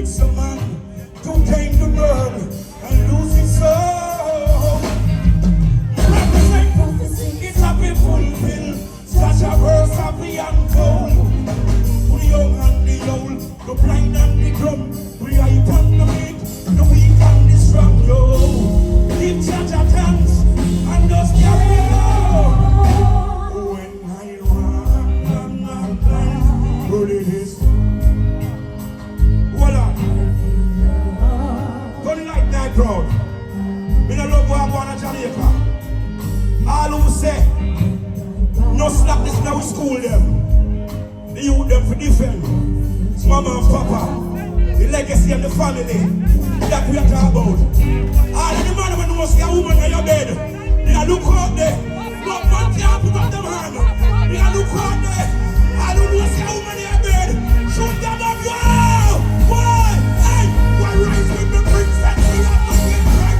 makes a man too tame to burn and lose his soul. Represent prophecy, it's a bit fulfilled. Such a verse of the untold. The young and the old, the blind and the dumb, the hype and the weak, the weak and the strong. Yo, give Judge a thanks and just carry on. When I want, what it is. Voila. Don't like that crowd. Me no love what I want to Jamaica. All who say no slap this now school them. The youth them for defend. Mama and Papa, the legacy of the family that we are talking about. All of the man when you see a woman on your bed, they look out there. No man can't put up them hand. They look out there. All who know see a woman on your bed, shoot them up. Wow! Why? Hey! Why rise with the princess? We have to get right.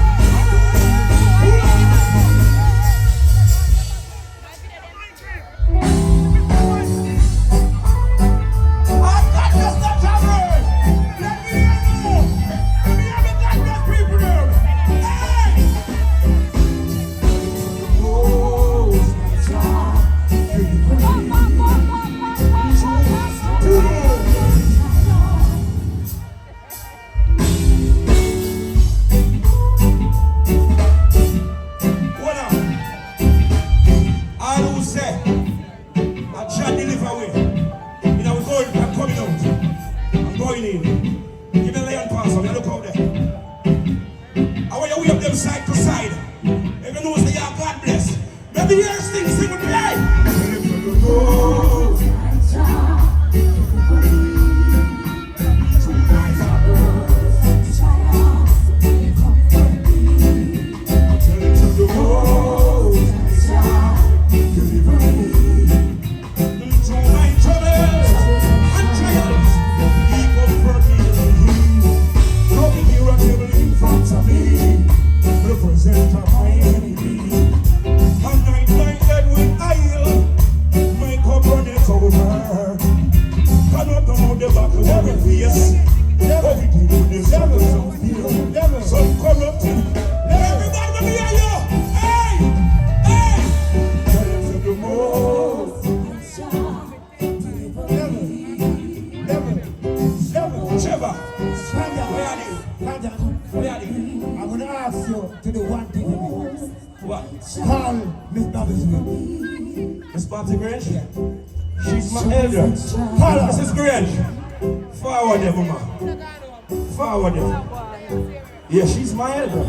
Yeah, she's my elder.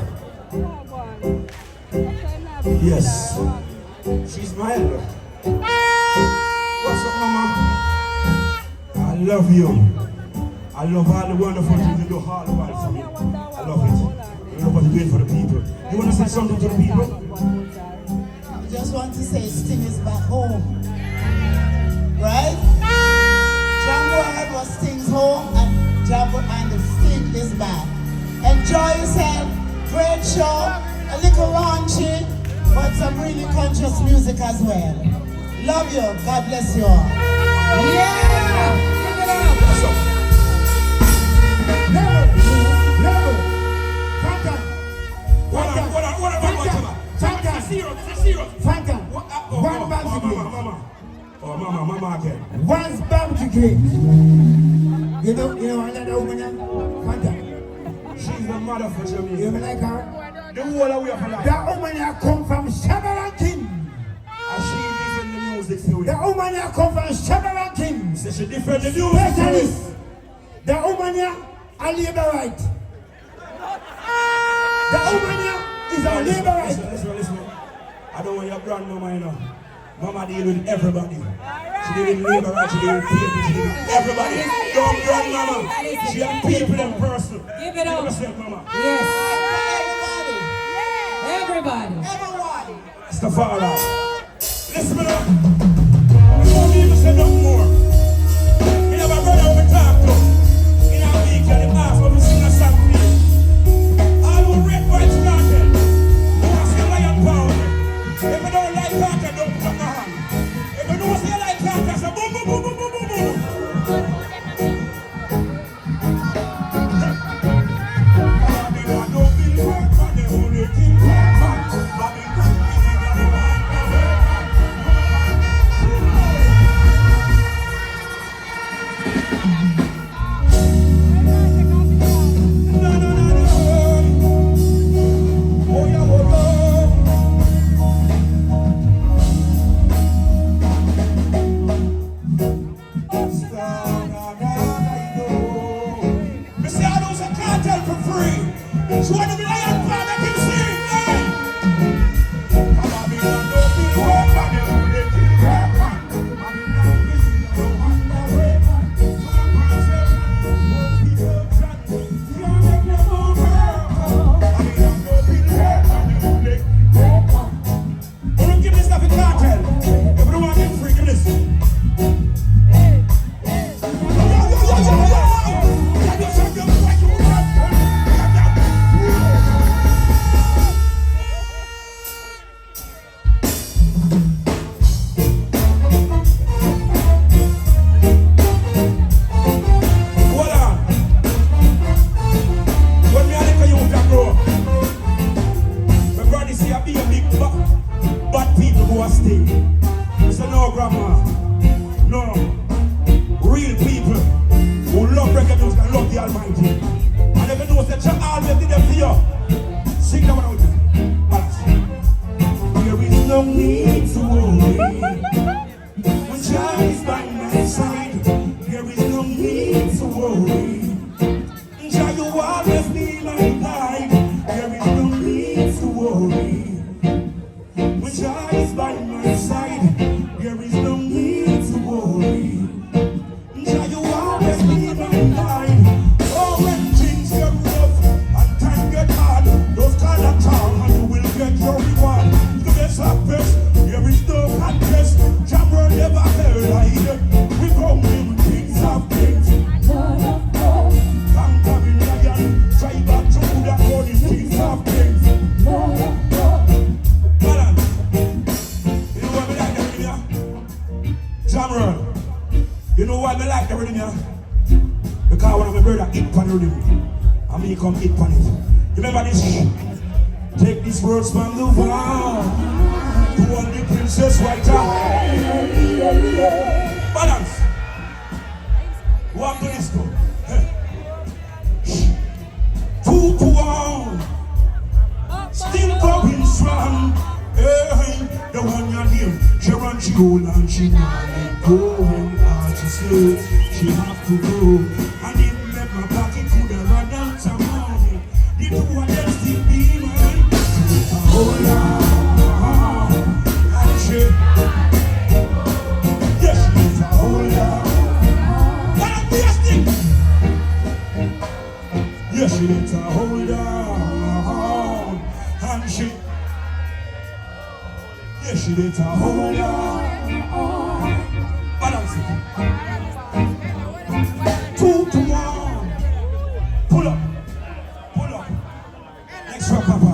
Yes, she's my elder. What's up, mama? I love you. I love all the wonderful things you do all the while for me. I love it. You know what you're doing for the people. You want to say something to the people? I just want to say Sting is back home. Right? Jambo had was Sting's home and Jambo and the Sting is back. Enjoy yourself, great show, a little raunchy, but some really conscious music as well. Love you, God bless you all. Yeah! Give it up! Never! Fantan! Fantan! One barbecue cake. Oh, mama again. One barbecue cake. You know another woman, Fantan? She's the mother for Jamaica. You like her? The whole away of her life. That woman here come from Shabarankin. And she different the music to you. That woman here come from Shabarankin. So she different the music Specialist. That woman here a labor right. That woman here is a labor right. Listen. I don't want your grandmama, you know. Mama deal with everybody. She deal with labor right, she deal with people, she deal with everybody. Don't grandmama. She has people in person. Give it up. Yourself, mama. Yes. Everybody. Everybody. Everyone. It's the father. Listen me now. You don't even say no more. We have a brother who we talk to. In our week, and him ask what we sing a song for you. All who red white started. Who wants to lion power. If you don't like Carter, don't put up my hand. If you don't say you like Carter, say boom, boom, boom, boom, boom, boom, boom. You know why I like the rhythm here? Because one of my brother hit on the rhythm. And me come hit on it. You remember this? Take these words from the vow. To all the princess right now. Balance. One to this go. 2 to 1. Still going strong. Hey, the one you name. She run, she hold and she not let go. When hard she say, she have to go. And if never back it could have run out some money. The two of them still be mine. Hold on. And she, yes, she's a hold on. What a stick. Yes, she's a hold on. And she, yes, she did a hold on. Balance it. 2 to 1. Pull up. Pull up. Next one, Papa.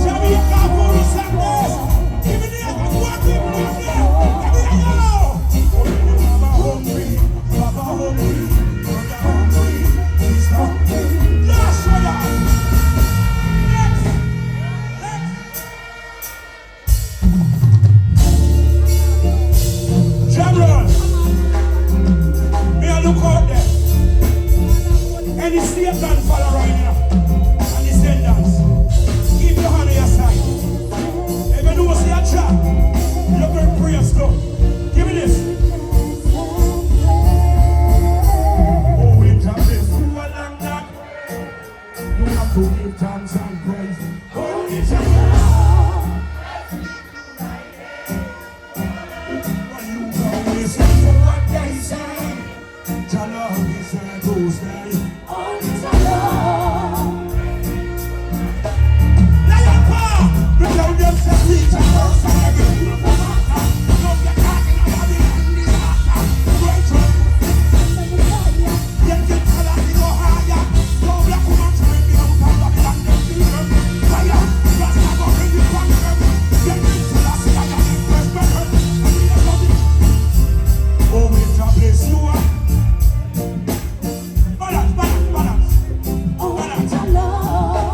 Jamaican booty Sundays. Give me the other one. Give me the other. Papa hungry. Papa hungry. Brother hungry. He's hungry. Yes, brother. Next. Jamron. Me a look out there. Any Satan follow right now. And descendants. Keep your hand on your side. If you don't see a trap, you're going to pray a stuff. Give me this. Oh, winter bliss, you along that. You have to give thanks and praise. Oh, it's a when you go listen to what they say. Your love is a ghost day. Oh, it's a love. Lion power. You tell them to teach a person again. Don't get caught in a body and the water. Right on. Get it color, you go higher. No black woman to bring me out of Babylon. Them people. Fire. Rasta go bring you back them. Get it color, see I am impressed better. Oh, winter bless you up. Balance. Balance.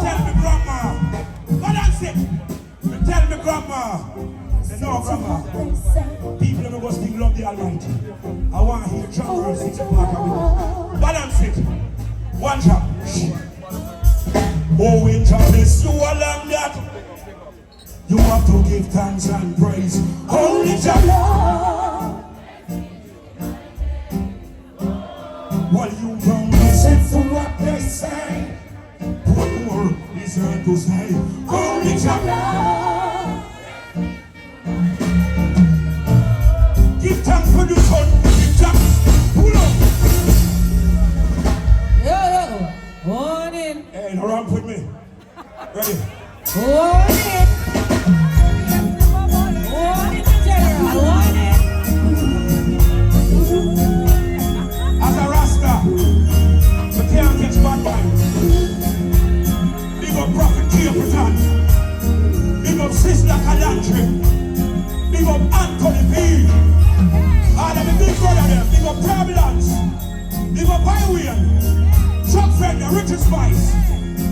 Tell me grandma. Balance it. Tell me grandma. Say no grandma. People never go still love the Almighty. I want to hear drum rolls in the park of it. Balance it. One shot. Oh, winter bless you along that. You have to give thanks and praise. Holy Jah. While you don't listen to what they say, what more is there to say? Only Jah. Give thanks for the sun. Give thanks. Pull up. Yo, morning. Hey, no ramp with me. Ready? Morning. Morning, General. Morning. As a Rasta, we can't catch bad vibes. Big up Prophet Capleton. Big up Sister Kadantri. Big up Anthony V. All of the big brother them. Big up Turbulence. Big up Highway. Chuck Fender, Richard Spice.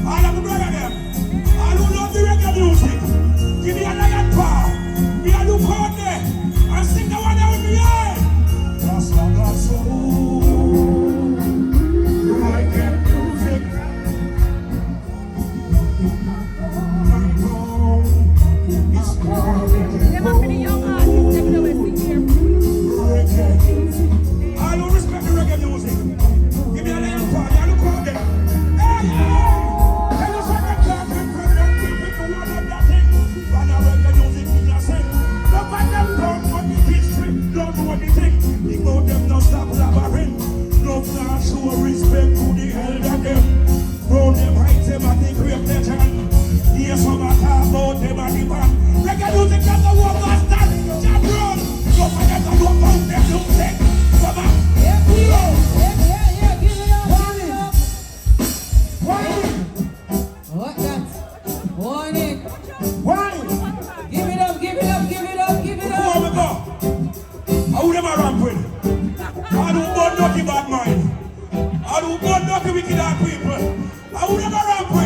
All of the brother them. All who love the reggae music. Give me a lion power. Me a look out there. And sing the one that with me, yeah. Rasta got soul. Reggae music. My home is calling. Reggae. I don't respect the reggae music. Give me a little party. I look out there. Hey! Tell us what the talking from them people who are Why? Give it up, give it up, give it up, give it Before we up. go, I would never ramp with. I don't want dirty bad mind. I don't want dirty wicked people. I would never ramp with.